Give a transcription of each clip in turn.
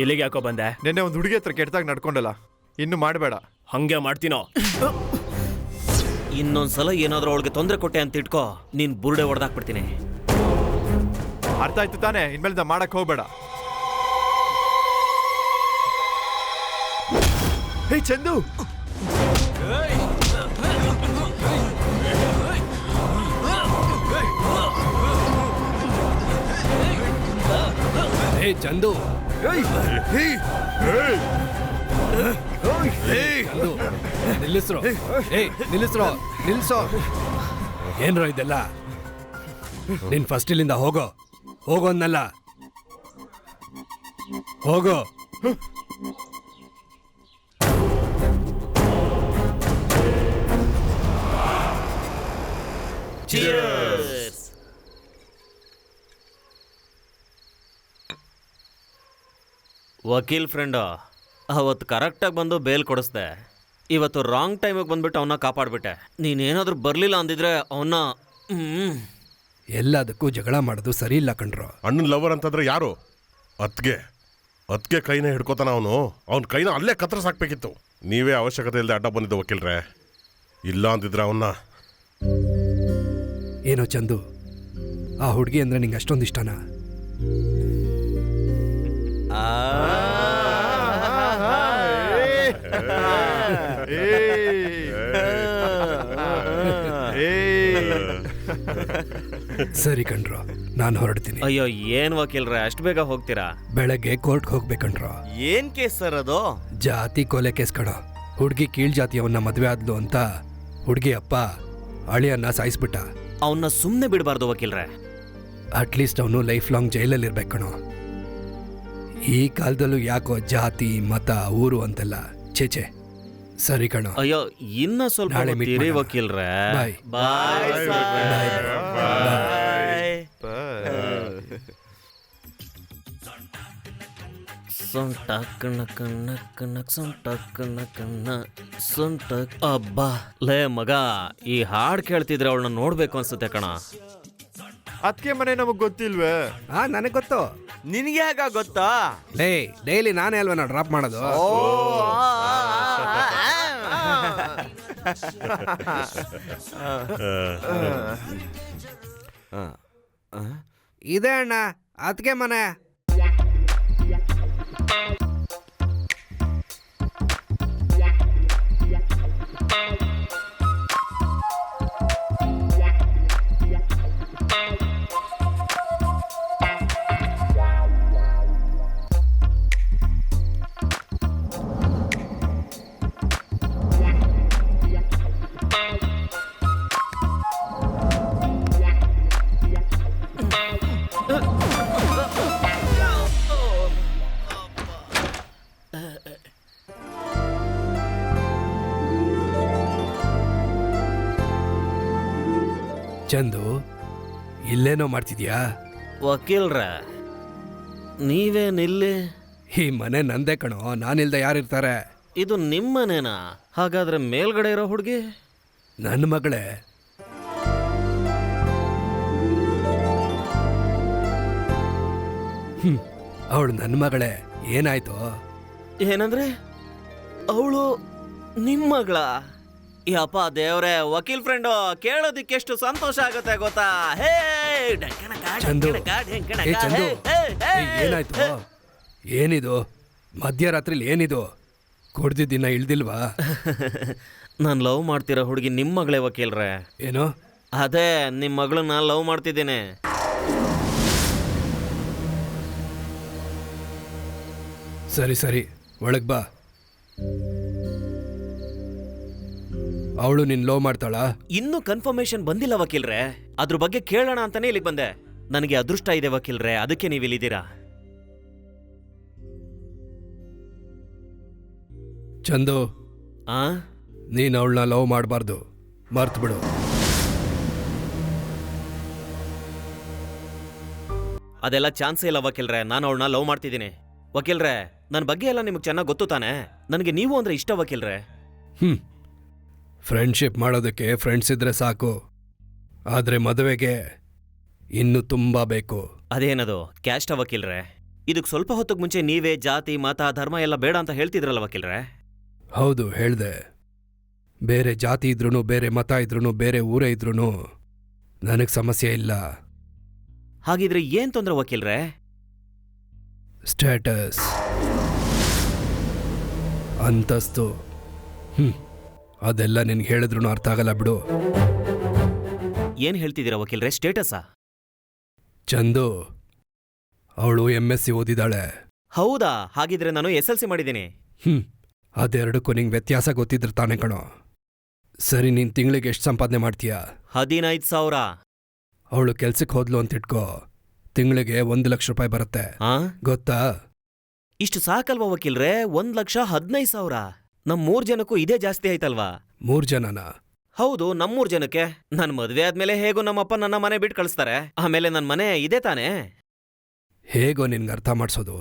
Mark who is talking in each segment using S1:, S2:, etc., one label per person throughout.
S1: ಇಲ್ಲಿಗೆ ಯಾಕೋ ಬಂದೆ?
S2: ನೆನ್ನೆ ಒಂದು ಹುಡುಗಿ ಹತ್ರ ಕೆಟ್ಟದಾಗ ನಡ್ಕೊಂಡಲ್ಲ, ಇನ್ನು ಮಾಡಬೇಡ.
S1: ಹಂಗೆ ಮಾಡ್ತೀನೋ?
S3: ಇನ್ನೊಂದ್ಸಲ ಏನಾದ್ರೂ ಅವಳಿಗೆ ತೊಂದರೆ ಕೊಟ್ಟೆ ಅಂತ ಇಟ್ಕೋ, ನೀನ್ ಬುರುಡೆ ಹೊಡೆದಾಕ್ಬಿಡ್ತೀನಿ.
S2: ಅರ್ಥ ಆಯ್ತು ತಾನೆ? ಇನ್ಮೇಲೆ ಮಾಡಕ್ ಹೋಗ್ಬೇಡ. ಹೇ ಚಂದು,
S4: ಹೇ ಚಂದು, ನಿಲ್ಲಿಸ್ರೋ, ನಿಲ್ಲಿಸೋ. ಏನ್ರೋ ಇದೆಲ್ಲ? ನೀನ್ ಫಸ್ಟ್ ಇಲ್ಲಿಂದ ಹೋಗೋ ಅನ್ನಲ್ಲ, ಹೋಗೋ.
S3: ವಕೀಲ್ ಫ್ರೆಂಡ್ ಅವತ್ತು ಕರೆಕ್ಟಾಗಿ ಬಂದು ಬೇಲ್ ಕೊಡಿಸ್ದೆ. ಇವತ್ತು ರಾಂಗ್ ಟೈಮಿಗೆ ಬಂದ್ಬಿಟ್ಟು ಅವನ್ನ ಕಾಪಾಡ್ಬಿಟ್ಟೆ. ನೀನೇನಾದ್ರೂ ಬರಲಿಲ್ಲ ಅಂದಿದ್ರೆ ಅವನ್ನ
S4: ಎಲ್ಲದಕ್ಕೂ ಜಗಳ ಮಾಡೋದು ಸರಿ ಇಲ್ಲ ಕಣ್ರೋ.
S5: ಅಣ್ಣನ ಲವರ್ ಅಂತಂದ್ರೆ ಯಾರು? ಅದ್ಕೆ ಕೈನ ಹಿಡ್ಕೋತಾನ ಅವನು. ಅವನ ಕೈನ ಅಲ್ಲೇ ಕತ್ತರಿಸಾಕ್ಬೇಕಿತ್ತು. ನೀವೇ ಅವಶ್ಯಕತೆ ಇಲ್ಲದೆ ಅಡ್ಡ ಬಂದಿದ್ದ ವಕೀಲ್ರೆ. ಇಲ್ಲ ಅಂದಿದ್ರೆ ಅವನ್ನ.
S4: ಏನೋ ಚಂದು, ಆ ಹುಡುಗಿ ಅಂದ್ರೆ ನಿಂಗೆ ಅಷ್ಟೊಂದು ಇಷ್ಟನಾ? ಸರಿ ಕಣ್ರೋ, ನಾನು ಹೊರಡ್ತೀನಿ.
S3: ಅಯ್ಯೋ ಏನ್ ವಕೀಲ್ರೆ ಅಷ್ಟು ಬೇಗ ಹೋಗ್ತೀರಾ?
S4: ಬೆಳಗ್ಗೆ ಕೋರ್ಟ್ಗೆ ಹೋಗ್ಬೇಕಣ್ರೋ.
S3: ಏನ್ ಕೇಸ್ ಸರ್ ಅದು?
S4: ಜಾತಿ ಕೊಲೆ ಕೇಸ್ ಕಣೋ. ಹುಡುಗಿ ಕೀಳ್ ಜಾತಿಯವನ್ನ ಮದ್ವೆ ಆದ್ಲು ಅಂತ ಹುಡುಗಿ ಅಪ್ಪ ಅಳಿಯನ್ನ ಸಾಯಿಸ್ಬಿಟ್ಟ.
S3: ಅವನ್ನ ಸುಮ್ಮನೆ ಬಿಡಬಾರ್ದು ವಕೀಲ್ರೆ.
S4: ಅಟ್ಲೀಸ್ಟ್ ಅವನು ಲೈಫ್ ಲಾಂಗ್ ಜೈಲಲ್ಲಿ ಇರ್ಬೇಕು ಕಣೋ. ಈ ಕಾಲದಲ್ಲೂ ಯಾಕೋ ಜಾತಿ ಮತ ಊರು ಅಂತೆಲ್ಲ ಛೇಚೆ. ಸರಿ ಕಣೋ.
S3: ಅಯ್ಯೋ ಇನ್ನ ಸ್ವಲ್ಪ
S4: ನಾಳೆ meet ಮಾಡೋಣ.
S3: ವಕೀಲ್ರೆ.
S4: ಬಾಯ್.
S3: ಬಾಯ್ ಅಬ್ಬಾ ಲೇ ಮಗ, ಈ ಹಾಡ್ ಕೇಳ್ತಿದ್ರೆ ಅವಳನ್ನ ನೋಡ್ಬೇಕು ಅನ್ಸುತ್ತೆ ಕಣ.
S2: ಅದಕ್ಕೆ ಮನೆ ನಮಗ್ ಗೊತ್ತಿಲ್ವೇ?
S4: ನನಗೆ ಗೊತ್ತು.
S3: ನಿನ್ಗೆ ಯಾಕ ಗೊತ್ತಾ?
S4: ಡೈಲಿ ನಾನೇ ಅಲ್ವಾ ಡ್ರಾಪ್ ಮಾಡೋದು. ಇದೆ ಅಣ್ಣ ಅದಕ್ಕೆ ಮನೆ. ಚಂದು, ಇಲ್ಲೇನೋ ಮಾಡ್ತಿದ್ಯಾ?
S3: ವಕೀಲ್ರ ನೀವೇನಿಲ್ಲಿ?
S4: ಈ ಮನೆ ನಂದೇ ಕಣೋ, ನಾನಿಲ್ದ ಯಾರಿರ್ತಾರೆ?
S3: ಇದು ನಿಮ್ಮನೇನಾ? ಹಾಗಾದ್ರೆ ಮೇಲ್ಗಡೆ ಇರೋ ಹುಡುಗಿ
S4: ನನ್ನ ಮಗಳೇ. ಅವಳು ನನ್ನ ಮಗಳೇ. ಏನಾಯ್ತು?
S3: ಏನಂದ್ರೆ ಅವಳು ನಿಮ್ಮ ಮಗಳ? ಯಪ್ಪ ದೇವ್ರೆ, ವಕೀಲ್ ಫ್ರೆಂಡು ಕೇಳೋದಿಕ್ಕೆಷ್ಟು ಸಂತೋಷ ಆಗುತ್ತೆ ಗೊತ್ತಾ? ಹೇ
S4: ಚಂದು, ಏನಾಯ್ತು? ಏನಿದು ಮಧ್ಯರಾತ್ರಿಲಿ? ಏನಿದು ಕುಡ್ದಿದ್ದಿನ ಇಳ್ದಿಲ್ವಾ?
S3: ನಾನು ಲವ್ ಮಾಡ್ತಿರೋ ಹುಡುಗಿ ನಿಮ್ಮ ಮಗಳೇ ವಕೀಲ್ರೆ.
S4: ಏನು?
S3: ಅದೇ ನಿಮ್ಮ ಮಗಳನ್ನ ಲವ್ ಮಾಡ್ತಿದ್ದೀನಿ.
S4: ಸರಿ ಸರಿ, ಒಳಗ್ ಬಾ. ಅವಳು ನಿನ್ ಲವ್ ಮಾಡ್ತಾಳ?
S3: ಇನ್ನೂ ಕನ್ಫರ್ಮೇಶನ್ ಬಂದಿಲ್ಲ ವಕೀಲ್ರೆ. ಅದ್ರ ಬಗ್ಗೆ ಕೇಳೋಣ ಅಂತಾನೆ ಇಲ್ಲಿಗೆ ಬಂದೆ. ನನಗೆ ಅದೃಷ್ಟ ಇದೆ ವಕೀಲ್ರೆ, ಅದಕ್ಕೆ ನೀವು ಇಲ್ಲಿದ್ದೀರಾ.
S4: ಚಂದು, ನೀನ್ ಅವಳನ್ನ ಲವ್ ಮಾಡಬಾರ್ದು, ಮರ್ತು ಬಿಡು.
S3: ಅದೆಲ್ಲ ಚಾನ್ಸೇ ಇಲ್ಲ ವಕೀಲ್ರೆ. ನಾನು ಅವಳನ್ನ ಲವ್ ಮಾಡ್ತಿದ್ದೀನಿ. ವಕೀಲ್ರೆ, ನನ್ನ ಬಗ್ಗೆ ಎಲ್ಲ ನಿಮಗೆ ಚೆನ್ನಾಗಿ ಗೊತ್ತು ತಾನೆ? ನನಗೆ ನೀವು ಅಂದ್ರೆ ಇಷ್ಟ ವಕೀಲ್ರೆ.
S4: ಫ್ರೆಂಡ್ಶಿಪ್ ಮಾಡೋದಕ್ಕೆ ಫ್ರೆಂಡ್ಸ್ ಇದ್ರೆ ಸಾಕು, ಆದ್ರೆ ಮದುವೆಗೆ ಇನ್ನೂ ತುಂಬಾ ಬೇಕು.
S3: ಅದೇನದು ಕ್ಯಾಸ್ಟ ವಕೀಲ್ರೆ? ಇದಕ್ಕೆ ಸ್ವಲ್ಪ ಹೊತ್ತಿಗೆ ಮುಂಚೆ ನೀವೇ ಜಾತಿ ಮತ ಧರ್ಮ ಎಲ್ಲ ಬೇಡ ಅಂತ ಹೇಳ್ತಿದ್ರಲ್ಲ ವಕೀಲ್ರೆ.
S4: ಹೌದು ಹೇಳ್ದೆ. ಬೇರೆ ಜಾತಿ ಇದ್ರೂ ಬೇರೆ ಮತ ಇದ್ರೂ ಬೇರೆ ಊರೇ ಇದ್ರೂ ನನಗೆ ಸಮಸ್ಯೆ ಇಲ್ಲ.
S3: ಹಾಗಿದ್ರೆ ಏನ್ ತೊಂದ್ರೆ ವಕೀಲ್ರೆ?
S4: ಸ್ಟೇಟಸ್, ಅಂತಸ್ತು, ಅದೆಲ್ಲ ನಿನ್ಗೆ ಹೇಳಿದ್ರು ಅರ್ಥ ಆಗಲ್ಲ ಬಿಡು.
S3: ಏನ್ ಹೇಳ್ತಿದ್ದೀರಾ ವಕೀಲ್ರೆ? ಸ್ಟೇಟಸ್ಸಾ?
S4: ಚಂದು ಅವಳು MSc ಓದಿದಾಳೆ.
S3: ಹೌದಾ? ಹಾಗಿದ್ರೆ ನಾನು SLC ಮಾಡಿದ್ದೀನಿ.
S4: ಅದೆರಡಕ್ಕೂ ನಿಂಗೆ ವ್ಯತ್ಯಾಸ ಗೊತ್ತಿದ್ರೆ ತಾನೇ ಕಣೋ. ಸರಿ, ನೀನು ತಿಂಗಳಿಗೆ ಎಷ್ಟು ಸಂಪಾದನೆ ಮಾಡ್ತೀಯಾ?
S3: 15,000.
S4: ಅವಳು ಕೆಲ್ಸಕ್ಕೆ ಹೋದ್ಲು ಅಂತ ಇಟ್ಕೋ, ತಿಂಗಳಿಗೆ 1 ಲಕ್ಷ ರೂಪಾಯಿ ಬರುತ್ತೆ. ಗೊತ್ತಾ?
S3: ಇಷ್ಟು ಸಾಕಲ್ವಾ ವಕೀಲ್ರೆ? 1,15,000. ನಮ್ 3 ಜನಕ್ಕೂ ಇದೇ ಜಾಸ್ತಿ ಆಯ್ತಲ್ವಾ?
S4: 3 ಜನನಾ?
S3: ಹೌದು, ನಮ್ 3 ಜನಕ್ಕೆ. ನನ್ ಮದ್ವೆ ಆದ್ಮೇಲೆ ಹೇಗೋ ನಮ್ಮಪ್ಪ ನನ್ನ ಮನೆ ಬಿಟ್ಟು ಕಳಿಸ್ತಾರೆ. ಆಮೇಲೆ ನನ್ ಮನೆ ಇದೆ ತಾನೇ.
S4: ಹೇಗೋ ನಿನ್ಗೆ ಅರ್ಥ ಮಾಡಿಸೋದು?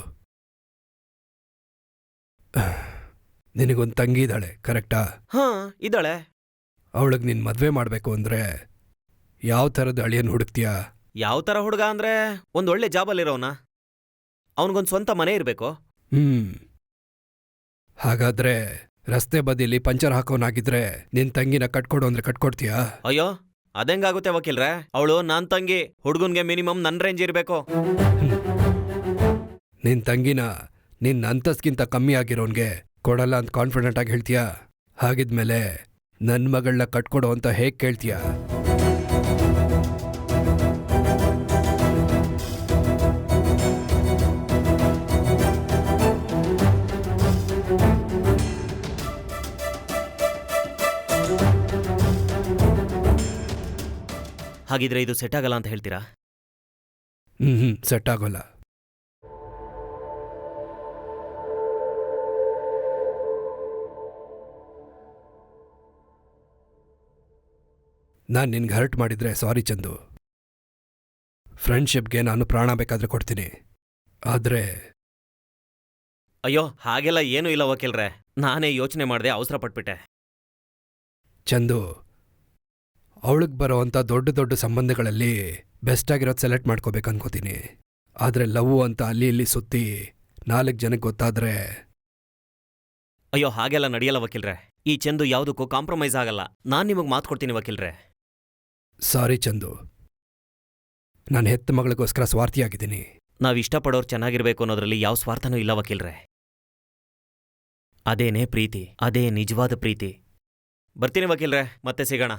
S4: ನಿನಗೊಂದು ತಂಗಿ ಇದ್ದಾಳೆ, ಕರೆಕ್ಟಾ?
S3: ಹಾ, ಇದ್ದಾಳೆ.
S4: ಅವಳಿಗೆ ನಿನ್ ಮದ್ವೆ ಮಾಡ್ಬೇಕು ಅಂದ್ರೆ ಯಾವ ಥರದ ಅಳಿಯನ್ ಹುಡುಕ್ತೀಯಾ?
S3: ಯಾವ ತರ ಹುಡುಗ ಅಂದ್ರೆ ಒಂದೊಳ್ಳೆ ಜಾಬಲ್ಲಿರೋನ, ಅವನಿಗೊಂದು ಸ್ವಂತ ಮನೆ ಇರ್ಬೇಕು.
S4: ಹಾಗಾದ್ರೆ ರಸ್ತೆ ಬದಿಲಿ ಪಂಚರ್ ಹಾಕೋನಾಗಿದ್ರೆ ನಿನ್ ತಂಗಿನ ಕಟ್ಕೊಡು ಅಂದ್ರೆ ಕಟ್ಕೊಡ್ತೀಯಾ?
S3: ಅಯ್ಯೋ, ಅದೆಂಗಾಗುತ್ತೆ ವಕೀಲ್ರೆ? ಅವಳು ನಾನ್ ತಂಗಿ, ಹುಡ್ಗನ್ಗೆ ಮಿನಿಮಮ್ ನನ್ ರೇಂಜ್ ಇರ್ಬೇಕು.
S4: ನಿನ್ ತಂಗಿನ ನಿನ್ ಅಂತಸ್ಗಿಂತ ಕಮ್ಮಿ ಆಗಿರೋನ್ಗೆ ಕೊಡಲ್ಲ ಅಂತ ಕಾನ್ಫಿಡೆಂಟ್ ಆಗಿ ಹೇಳ್ತೀಯಾ? ಹಾಗಿದ್ಮೇಲೆ ನನ್ ಮಗಳನ್ನ ಕಟ್ಕೊಡು ಅಂತ ಹೇಗ್ ಕೇಳ್ತೀಯಾ?
S3: ಹಾಗಿದ್ರೆ ಇದು ಸೆಟ್ ಆಗಲ್ಲ ಅಂತ ಹೇಳ್ತೀರಾ?
S4: ಸೆಟ್ ಆಗೋಲ್ಲ. ನಾನು ನಿನ್ಗೆ ಹರ್ಟ್ ಮಾಡಿದ್ರೆ ಸಾರಿ ಚಂದು. ಫ್ರೆಂಡ್ಶಿಪ್ಗೆ ನಾನು ಪ್ರಾಣ ಬೇಕಾದ್ರೆ ಕೊಡ್ತೀನಿ. ಆದ್ರೆ
S3: ಅಯ್ಯೋ, ಹಾಗೆಲ್ಲ ಏನೂ ಇಲ್ಲ ವಕೀಲ್ರೆ. ನಾನೇ ಯೋಚನೆ ಮಾಡದೆ ಅವಸರ ಪಟ್ಬಿಟ್ಟೆ.
S4: ಚಂದು, ಅವಳಿಗೆ ಬರೋವಂಥ ದೊಡ್ಡ ದೊಡ್ಡ ಸಂಬಂಧಗಳಲ್ಲಿ ಬೆಸ್ಟ್ ಆಗಿರೋದು ಸೆಲೆಕ್ಟ್ ಮಾಡ್ಕೋಬೇಕು ಅನ್ಕೋತೀನಿ. ಆದರೆ ಲವ್ ಅಂತ ಅಲ್ಲಿ ಇಲ್ಲಿ ಸುತ್ತಿ 4 ಜನಕ್ಕೆ ಗೊತ್ತಾದ್ರೆ...
S3: ಅಯ್ಯೋ, ಹಾಗೆಲ್ಲ ನಡೆಯಲ್ಲ ವಕೀಲ್ರೆ. ಈ ಚಂದು ಯಾವುದಕ್ಕೂ ಕಾಂಪ್ರಮೈಸ್ ಆಗಲ್ಲ. ನಾನ್ ನಿಮಗೆ ಮಾತು ಕೊಡ್ತೀನಿ ವಕೀಲ್ರೆ.
S4: ಸಾರಿ ಚಂದು, ನಾನು ಹೆತ್ತ ಮಗಳಿಗೋಸ್ಕರ ಸ್ವಾರ್ಥಿಯಾಗಿದ್ದೀನಿ.
S3: ನಾವ್ ಇಷ್ಟಪಡೋರು ಚೆನ್ನಾಗಿರ್ಬೇಕು ಅನ್ನೋದ್ರಲ್ಲಿ ಯಾವ ಸ್ವಾರ್ಥನೂ ಇಲ್ಲ ವಕೀಲ್ರೆ. ಅದೇನೇ ಪ್ರೀತಿ, ಅದೇ ನಿಜವಾದ ಪ್ರೀತಿ. ಬರ್ತೀನಿ ವಕೀಲ್ರೆ, ಮತ್ತೆ ಸಿಗೋಣ.